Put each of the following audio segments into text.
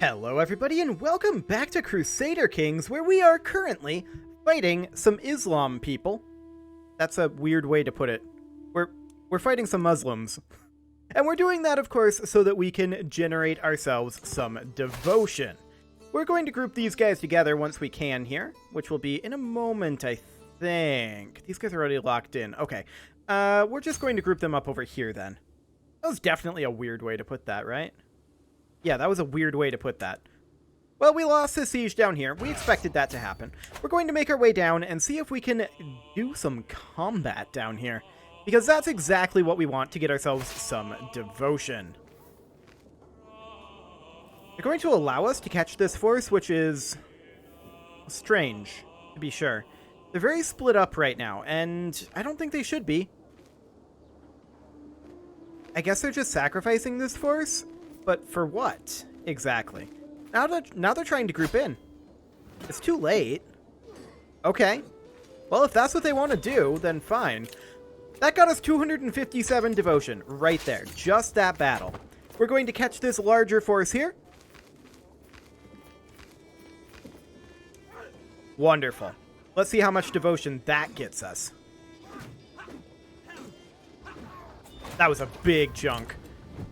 Hello everybody and welcome back to Crusader Kings, where we are currently fighting some Islam people. That's a weird way to put it. We're fighting some Muslims. And we're doing that, of course, so that we can generate ourselves some devotion. We're going to group these guys together once we can here, which will be in a moment, I think. These guys are already locked in. Okay. We're just going to group them up over here then. That was definitely a weird way to put that, right? Yeah, that was a weird way to put that. Well, we lost the siege down here. We expected that to happen. We're going to make our way down and see if we can do some combat down here, because that's exactly what we want to get ourselves some devotion. They're going to allow us to catch this force, which is strange, to be sure. They're very split up right now, and I don't think they should be. I guess they're just sacrificing this force? But for what, exactly? Now they're trying to group in. It's too late. Okay. Well, if that's what they want to do, then fine. That got us 257 devotion right there. Just that battle. We're going to catch this larger force here. Wonderful. Let's see how much devotion that gets us. That was a big chunk.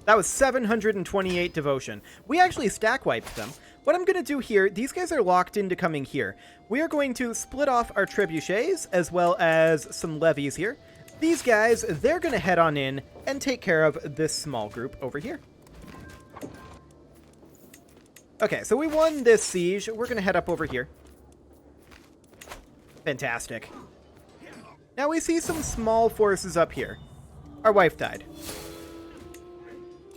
That was 728 devotion. We actually stack wiped them. What I'm going to do here, these guys are locked into coming here. We are going to split off our trebuchets as well as some levies here. These guys, they're going to head on in and take care of this small group over here. Okay, so we won this siege. We're going to head up over here. Fantastic. Now we see some small forces up here. Our wife died.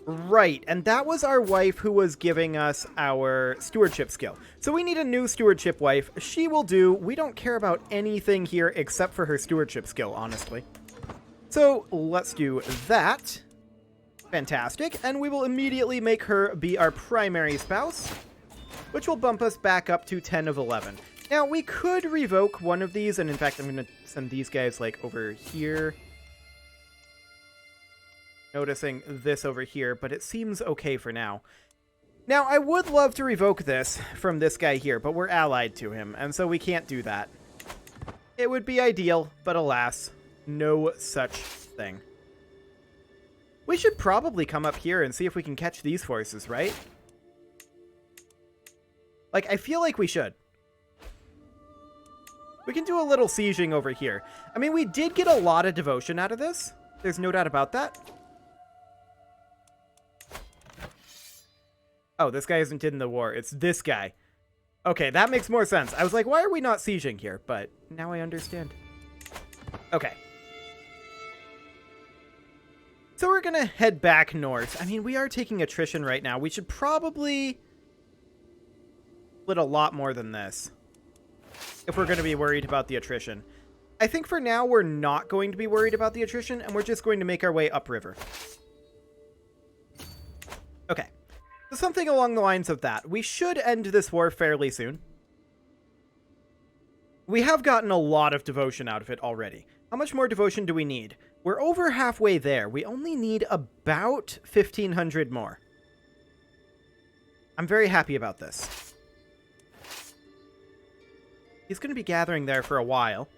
Right, and that was our wife who was giving us our stewardship skill. So we need a new stewardship wife. She will do. We don't care about anything here except for her stewardship skill, honestly. So let's do that. Fantastic. And we will immediately make her be our primary spouse, which will bump us back up to 10 of 11. Now, we could revoke one of these, and in fact, I'm going to send these guys, like, over here. Noticing this over here, but it seems okay for now. Now, I would love to revoke this from this guy here, but we're allied to him, and so we can't do that. It would be ideal, but alas, no such thing. We should probably come up here and see if we can catch these forces, right? Like, I feel like we should. We can do a little sieging over here. I mean, we did get a lot of devotion out of this. There's no doubt about that. Oh, this guy isn't in the war. It's this guy. Okay, that makes more sense. I was like, why are we not sieging here? But now I understand. Okay. So we're going to head back north. I mean, we are taking attrition right now. We should probably split a lot more than this if we're going to be worried about the attrition. I think for now we're not going to be worried about the attrition, and we're just going to make our way upriver. Okay. So something along the lines of that. We should end this war fairly soon. We have gotten a lot of devotion out of it already. How much more devotion do we need? We're over halfway there. We only need about 1,500 more. I'm very happy about this. He's going to be gathering there for a while.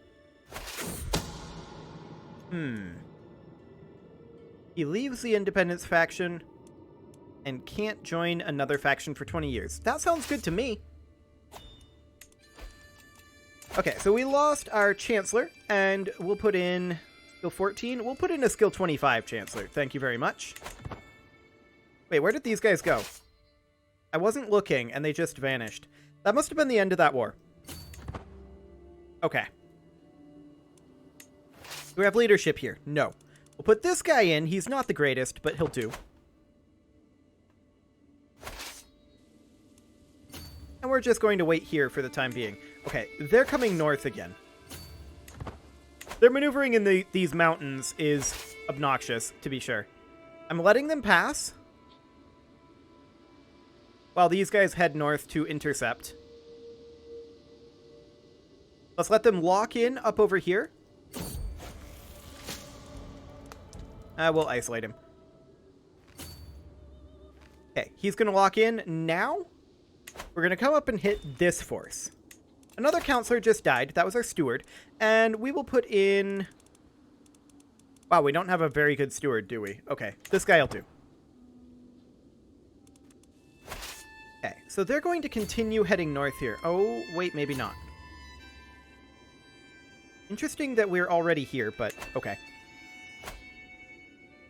He leaves the Independence faction and can't join another faction for 20 years. That sounds good to me. Okay, so we lost our Chancellor, and we'll put in skill 14. We'll put in a skill 25 Chancellor. Thank you very much. Wait, where did these guys go? I wasn't looking, and they just vanished. That must have been the end of that war. Okay. Do we have leadership here? No. We'll put this guy in. He's not the greatest, but he'll do. And we're just going to wait here for the time being. Okay, they're coming north again. Their maneuvering in these mountains is obnoxious, to be sure. I'm letting them pass while these guys head north to intercept. Let's let them lock in up over here. We'll isolate him. Okay, he's going to lock in now. We're going to come up and hit this force. Another counselor just died. That was our steward. And we will put in... Wow, we don't have a very good steward, do we? Okay, this guy will do. Okay, so they're going to continue heading north here. Oh, wait, maybe not. Interesting that we're already here, but okay.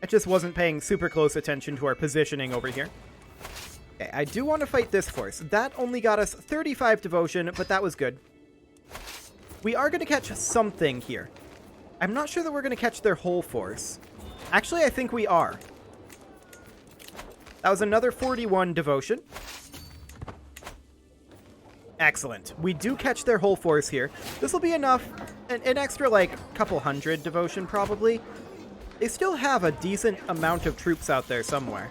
I just wasn't paying super close attention to our positioning over here. Okay, I do want to fight this force. That only got us 35 devotion, but that was good. We are going to catch something here. I'm not sure that we're going to catch their whole force. Actually, I think we are. That was another 41 devotion. Excellent. We do catch their whole force here. This will be enough, an extra, like, couple hundred devotion, probably. They still have a decent amount of troops out there somewhere.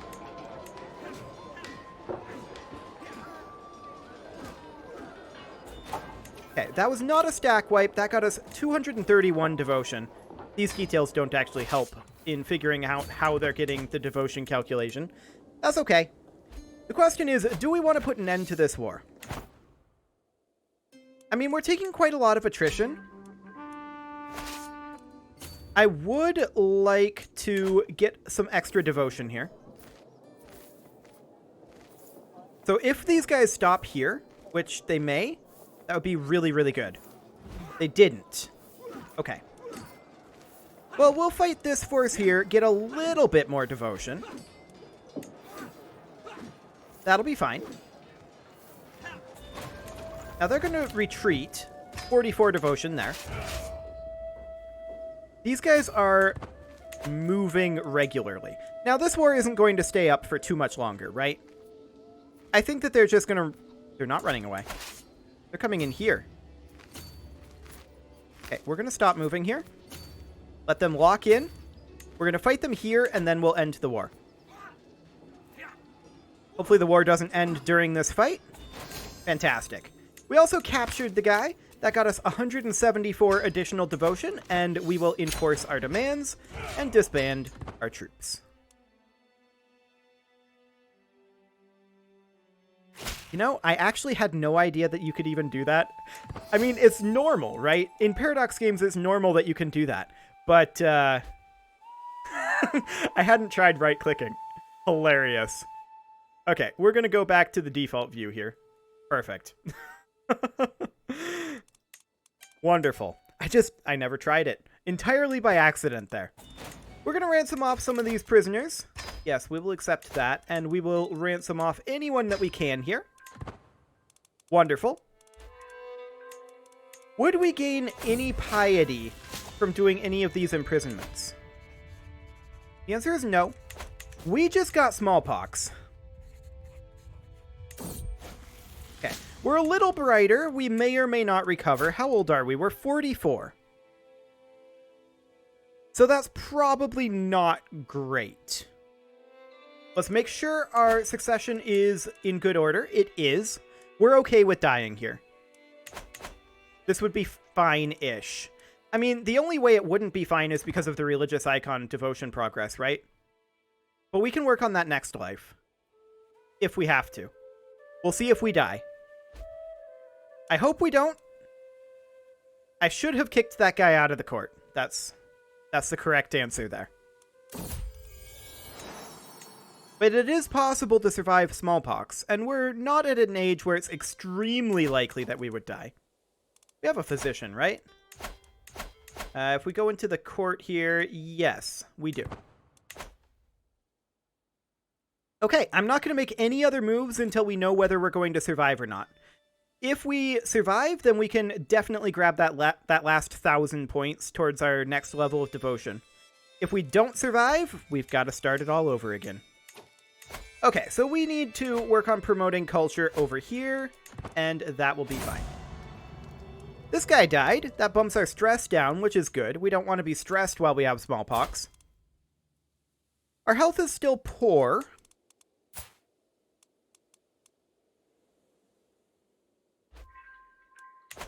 Okay, that was not a stack wipe. That got us 231 devotion. These details don't actually help in figuring out how they're getting the devotion calculation. That's okay. The question is, do we want to put an end to this war? I mean, we're taking quite a lot of attrition. I would like to get some extra devotion here. So if these guys stop here, which they may, that would be really, really good. They didn't. Okay. Well, we'll fight this force here, get a little bit more devotion. That'll be fine. Now they're going to retreat. 44 devotion there. These guys are moving regularly. Now this war isn't going to stay up for too much longer, right? I think that they're just going to... They're not running away. They're coming in here. Okay, we're going to stop moving here. Let them lock in. We're going to fight them here, and then we'll end the war. Hopefully the war doesn't end during this fight. Fantastic. We also captured the guy. That got us 174 additional devotion, and we will enforce our demands and disband our troops. You know, I actually had no idea that you could even do that. I mean, it's normal, right? In Paradox games, it's normal that you can do that. But, I hadn't tried right-clicking. Hilarious. Okay, we're going to go back to the default view here. Perfect. Wonderful. I never tried it. Entirely by accident there. We're going to ransom off some of these prisoners. Yes, we will accept that. And we will ransom off anyone that we can here. Wonderful. Would we gain any piety from doing any of these imprisonments? The answer is no. We just got smallpox. Okay. We're a little brighter. We may or may not recover. How old are we? We're 44. So that's probably not great. Let's make sure our succession is in good order. It is. We're okay with dying here. This would be fine-ish. I mean, the only way it wouldn't be fine is because of the religious icon devotion progress, right? But we can work on that next life. If we have to. We'll see if we die. I hope we don't. I should have kicked that guy out of the court. That's the correct answer there. But it is possible to survive smallpox, and we're not at an age where it's extremely likely that we would die. We have a physician, right? If we go into the court here, yes, we do. Okay, I'm not going to make any other moves until we know whether we're going to survive or not. If we survive, then we can definitely grab that last 1,000 points towards our next level of devotion. If we don't survive, we've got to start it all over again. Okay, so we need to work on promoting culture over here, and that will be fine. This guy died. That bumps our stress down, which is good. We don't want to be stressed while we have smallpox. Our health is still poor.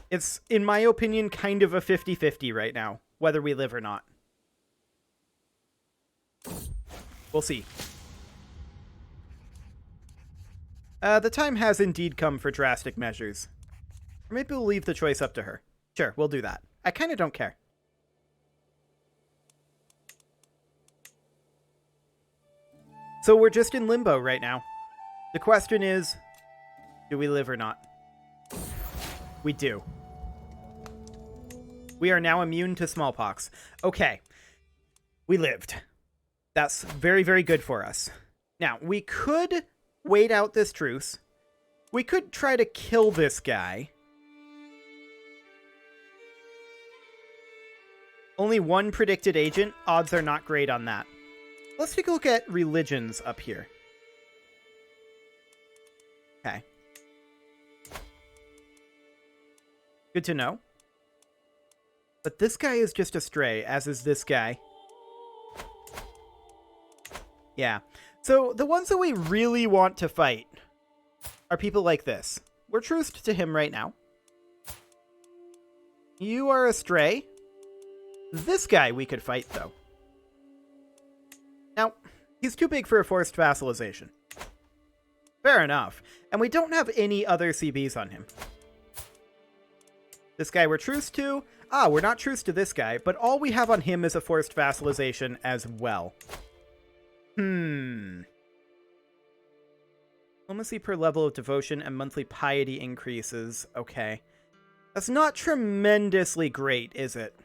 It's, in my opinion, kind of a 50-50 right now, whether we live or not. We'll see. The time has indeed come for drastic measures. Or maybe we'll leave the choice up to her. Sure, we'll do that. I kind of don't care. So we're just in limbo right now. The question is, do we live or not? We do. We are now immune to smallpox. Okay. We lived. That's very, very good for us. Now, we could wait out this truce. We could try to kill this guy. Only one predicted agent. Odds are not great on that. Let's take a look at religions up here. Okay. Good to know. But this guy is just a stray, as is this guy. Yeah. So the ones that we really want to fight are people like this. We're truced to him right now. You are a stray. This guy we could fight, though. Now, he's too big for a forced vassalization. Fair enough. And we don't have any other CBs on him. This guy we're truced to. Ah, we're not truced to this guy, but all we have on him is a forced vassalization as well. Diplomacy per level of devotion and monthly piety increases. Okay. That's not tremendously great, is it?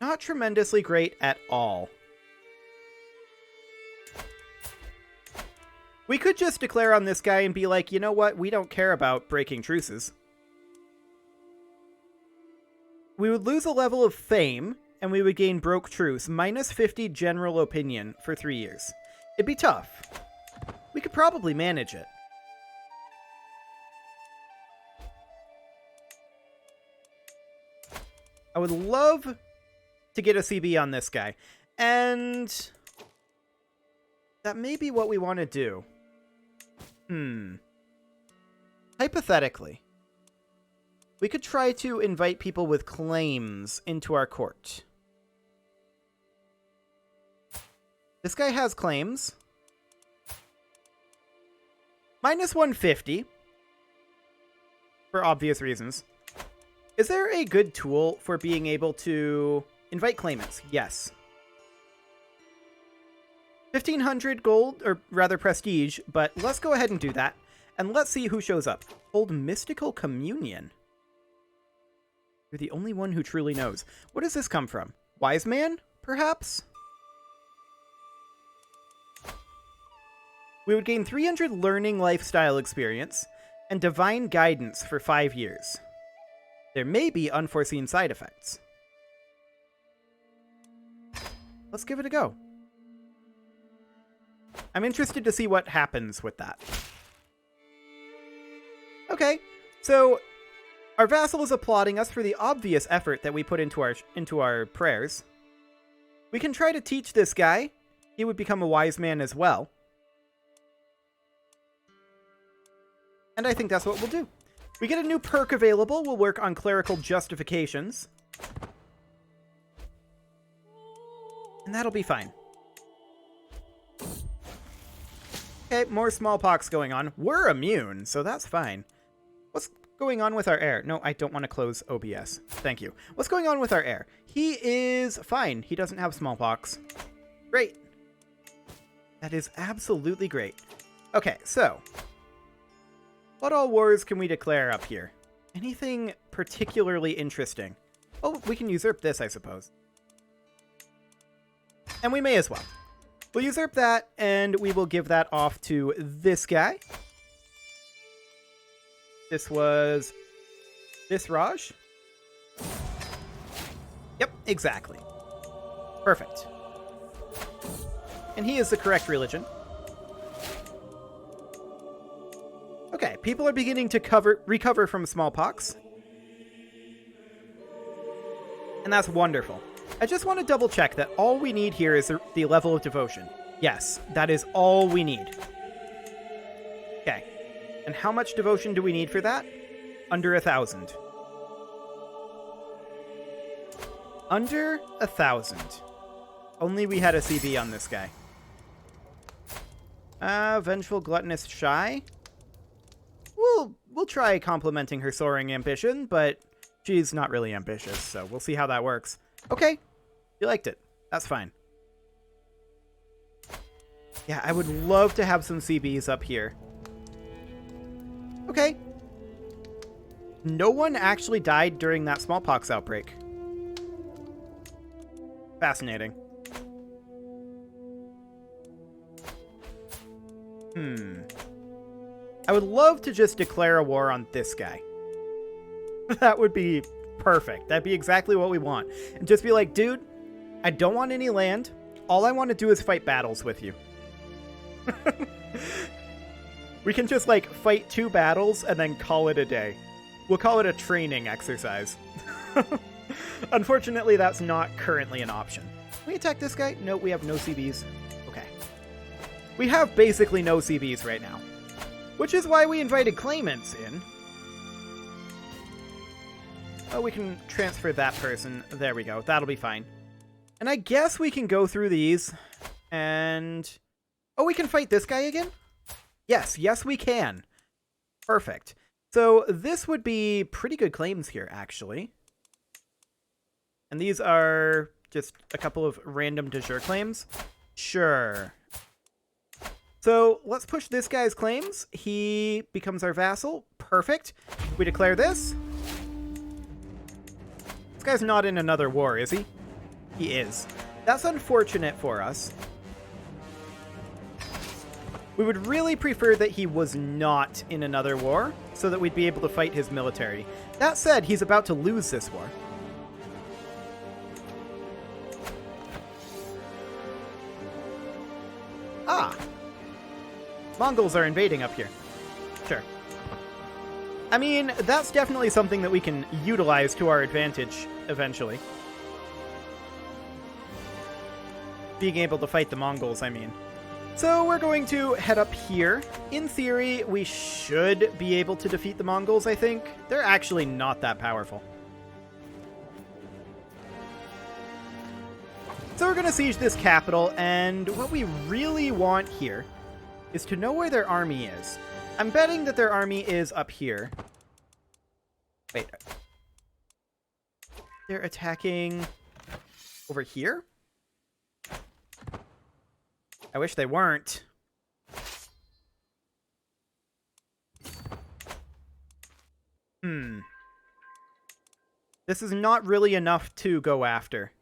Not tremendously great at all. We could just declare on this guy and be like, you know what? We don't care about breaking truces. We would lose a level of fame, and we would gain broke truce, minus 50 general opinion for 3 years. It'd be tough. We could probably manage it. I would love to get a CB on this guy. And that may be what we want to do. Hypothetically, we could try to invite people with claims into our court. This guy has claims. Minus 150. For obvious reasons. Is there a good tool for being able to invite claimants? Yes. 1,500 gold, or rather prestige, but let's go ahead and do that. And let's see who shows up. Hold Mystical Communion. You're the only one who truly knows. What does this come from? Wise Man, perhaps? We would gain 300 learning lifestyle experience and divine guidance for 5 years. There may be unforeseen side effects. Let's give it a go. I'm interested to see what happens with that. Okay, so our vassal is applauding us for the obvious effort that we put into our prayers. We can try to teach this guy. He would become a wise man as well. And I think that's what we'll do. We get a new perk available. We'll work on clerical justifications. And that'll be fine. Okay, more smallpox going on. We're immune, so that's fine. What's going on with our heir? No, I don't want to close OBS. Thank you. What's going on with our heir? He is fine. He doesn't have smallpox. Great. That is absolutely great. Okay, so what all wars can we declare up here? Anything particularly interesting? Oh, we can usurp this, I suppose. And we may as well. We'll usurp that, and we will give that off to this guy. This was this Raj? Yep, exactly. Perfect. And he is the correct religion. Okay, people are beginning to recover from smallpox. And that's wonderful. I just want to double check that all we need here is the level of devotion. Yes, that is all we need. Okay. And how much devotion do we need for that? Under 1,000. Under 1,000. Only we had a CB on this guy. Vengeful, gluttonous, shy. We'll try complimenting her soaring ambition, but she's not really ambitious, so we'll see how that works. Okay, you liked it. That's fine. Yeah, I would love to have some CBs up here. Okay. No one actually died during that smallpox outbreak. Fascinating. I would love to just declare a war on this guy. That would be perfect. That'd be exactly what we want. And just be like, dude, I don't want any land. All I want to do is fight battles with you. We can just, like, fight 2 battles and then call it a day. We'll call it a training exercise. Unfortunately, that's not currently an option. Can we attack this guy? No, we have no CBs. Okay. We have basically no CBs right now. Which is why we invited claimants in. Oh, we can transfer that person. There we go. That'll be fine. And I guess we can go through these and... Oh, we can fight this guy again? Yes, yes we can. Perfect. So this would be pretty good claims here, actually. And these are just a couple of random de jure claims. Sure. So let's push this guy's claims. He becomes our vassal. Perfect. We declare this. This guy's not in another war, is he? He is. That's unfortunate for us. We would really prefer that he was not in another war, so that we'd be able to fight his military. That said, he's about to lose this war. Ah! Mongols are invading up here. Sure. I mean, that's definitely something that we can utilize to our advantage eventually. Being able to fight the Mongols, I mean. So we're going to head up here. In theory, we should be able to defeat the Mongols, I think. They're actually not that powerful. So we're going to siege this capital, and what we really want here is to know where their army is. I'm betting that their army is up here. Wait. They're attacking over here? I wish they weren't. This is not really enough to go after.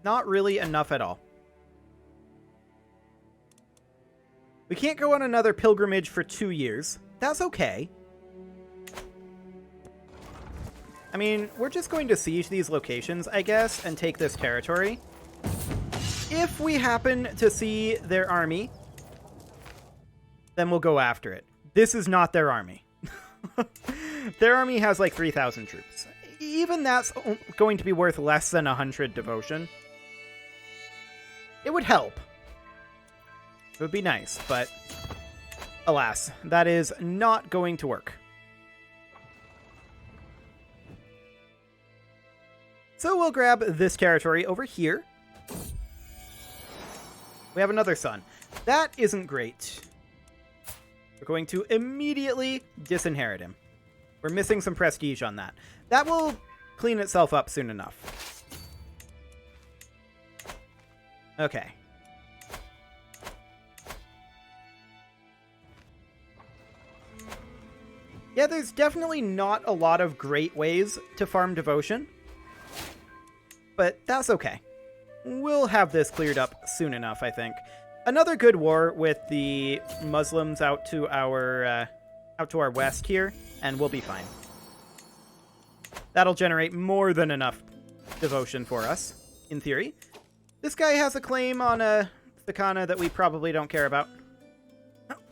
Not really enough at all. We can't go on another pilgrimage for 2 years. That's okay. I mean, we're just going to siege these locations, I guess, and take this territory. If we happen to see their army, then we'll go after it. This is not their army. Their army has like 3,000 troops. Even that's going to be worth less than 100 devotion. It would help. It would be nice, but alas, that is not going to work. So we'll grab this territory over here. We have another son. That isn't great. We're going to immediately disinherit him. We're missing some prestige on that. That will clean itself up soon enough. Okay. Yeah, there's definitely not a lot of great ways to farm devotion. But that's okay. We'll have this cleared up soon enough, I think. Another good war with the Muslims out to our west here, and we'll be fine. That'll generate more than enough devotion for us, in theory. This guy has a claim on a Thakana that we probably don't care about.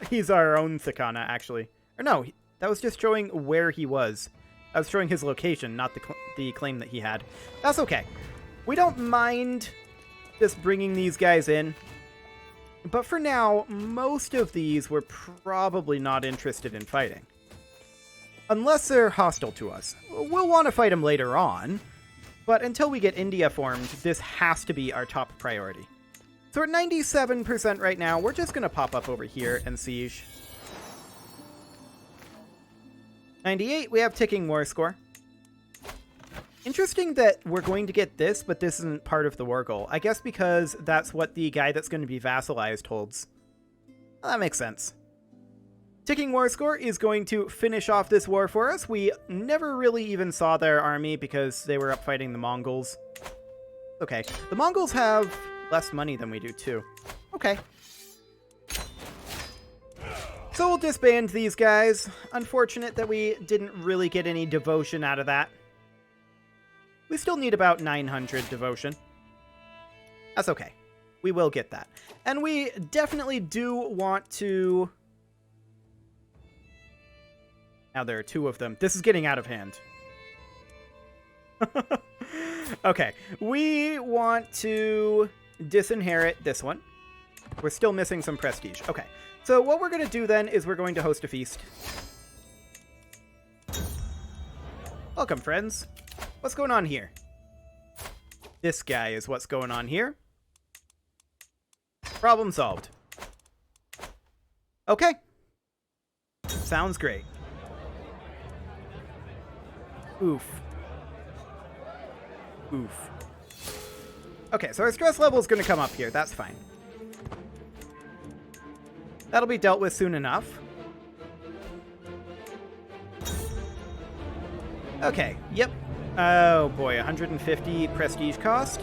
He's our own Thakana, actually. Or no, that was just showing where he was. I was showing his location, not the claim that he had. That's okay. We don't mind just bringing these guys in. But for now, most of these we're probably not interested in fighting. Unless they're hostile to us. We'll want to fight them later on. But until we get India formed, this has to be our top priority. So we're at 97% right now. We're just going to pop up over here and siege. 98, we have ticking war score. Interesting that we're going to get this, but this isn't part of the war goal. I guess because that's what the guy that's going to be vassalized holds. Well, that makes sense. Ticking war score is going to finish off this war for us. We never really even saw their army because they were up fighting the Mongols. Okay, the Mongols have less money than we do too. Okay. So we'll disband these guys. Unfortunate that we didn't really get any devotion out of that. We still need about 900 devotion. That's okay. We will get that. And we definitely do want to... Now there are two of them. This is getting out of hand. Okay. We want to disinherit this one. We're still missing some prestige. Okay. So what we're going to do then is we're going to host a feast. Welcome, friends. What's going on here? This guy is what's going on here. Problem solved. Okay. Sounds great. Oof. Oof. Okay, so our stress level is going to come up here. That's fine. That'll be dealt with soon enough. Okay, yep. Oh boy, 150 prestige cost.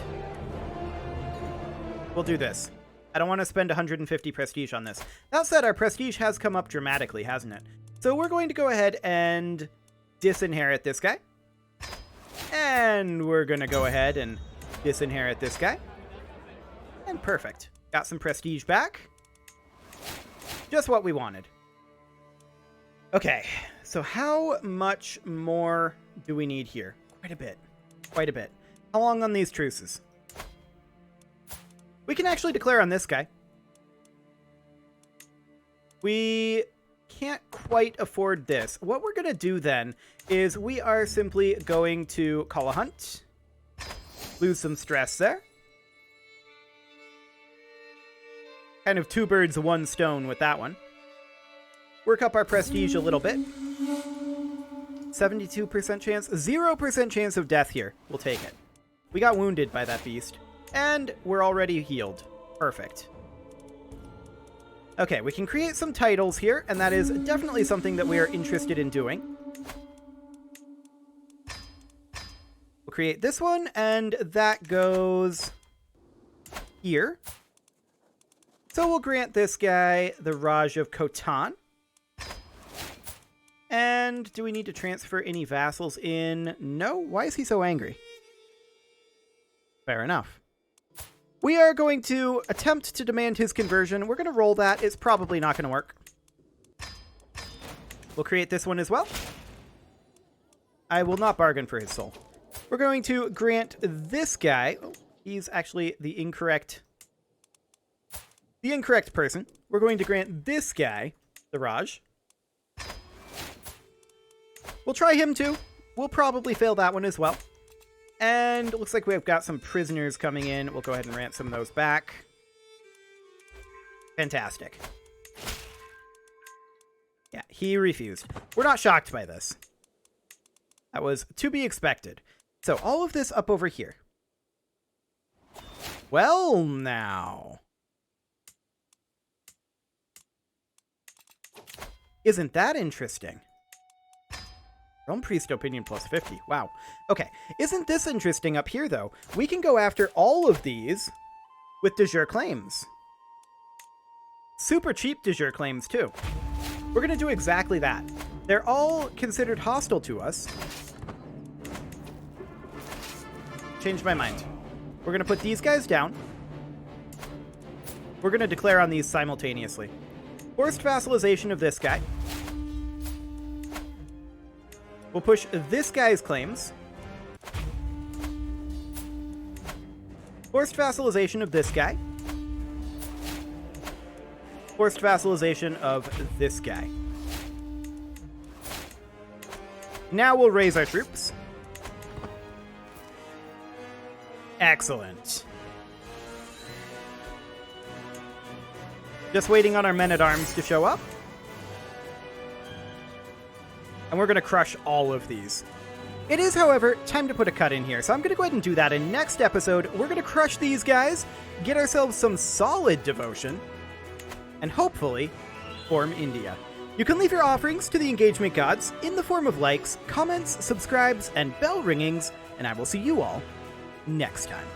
We'll do this. I don't want to spend 150 prestige on this. That said, our prestige has come up dramatically, hasn't it? So we're going to go ahead and disinherit this guy. And we're going to go ahead and disinherit this guy. And perfect. Got some prestige back. Just what we wanted. Okay, so how much more do we need here? Quite a bit. Quite a bit. How long on these truces? We can actually declare on this guy. We can't quite afford this. What we're going to do then is we are simply going to call a hunt. Lose some stress there. Kind of two birds, one stone with that one. Work up our prestige a little bit. 72% chance. 0% chance of death here. We'll take it. We got wounded by that beast. And we're already healed. Perfect. Okay, we can create some titles here, and that is definitely something that we are interested in doing. We'll create this one, and that goes here. So we'll grant this guy the Raj of Khotan. And do we need to transfer any vassals in? No? Why is he so angry? Fair enough. We are going to attempt to demand his conversion. We're going to roll that. It's probably not going to work. We'll create this one as well. I will not bargain for his soul. We're going to grant this guy... Oh, he's actually the incorrect person. We're going to grant this guy the Raj. We'll try him too. We'll probably fail that one as well. And it looks like we've got some prisoners coming in. We'll go ahead and ransom those back. Fantastic. Yeah, he refused. We're not shocked by this. That was to be expected. So all of this up over here. Well, now. Isn't that interesting? Realm Priest Opinion plus 50. Wow. Okay. Isn't this interesting up here, though? We can go after all of these with de jure claims. Super cheap de jure claims, too. We're going to do exactly that. They're all considered hostile to us. Changed my mind. We're going to put these guys down. We're going to declare on these simultaneously. Forced vassalization of this guy. We'll push this guy's claims. Forced vassalization of this guy. Forced vassalization of this guy. Now we'll raise our troops. Excellent. Just waiting on our men-at-arms to show up. And we're going to crush all of these. It is, however, time to put a cut in here, so I'm going to go ahead and do that. In next episode, we're going to crush these guys, get ourselves some solid devotion, and hopefully form India. You can leave your offerings to the engagement gods in the form of likes, comments, subscribes, and bell ringings, and I will see you all next time.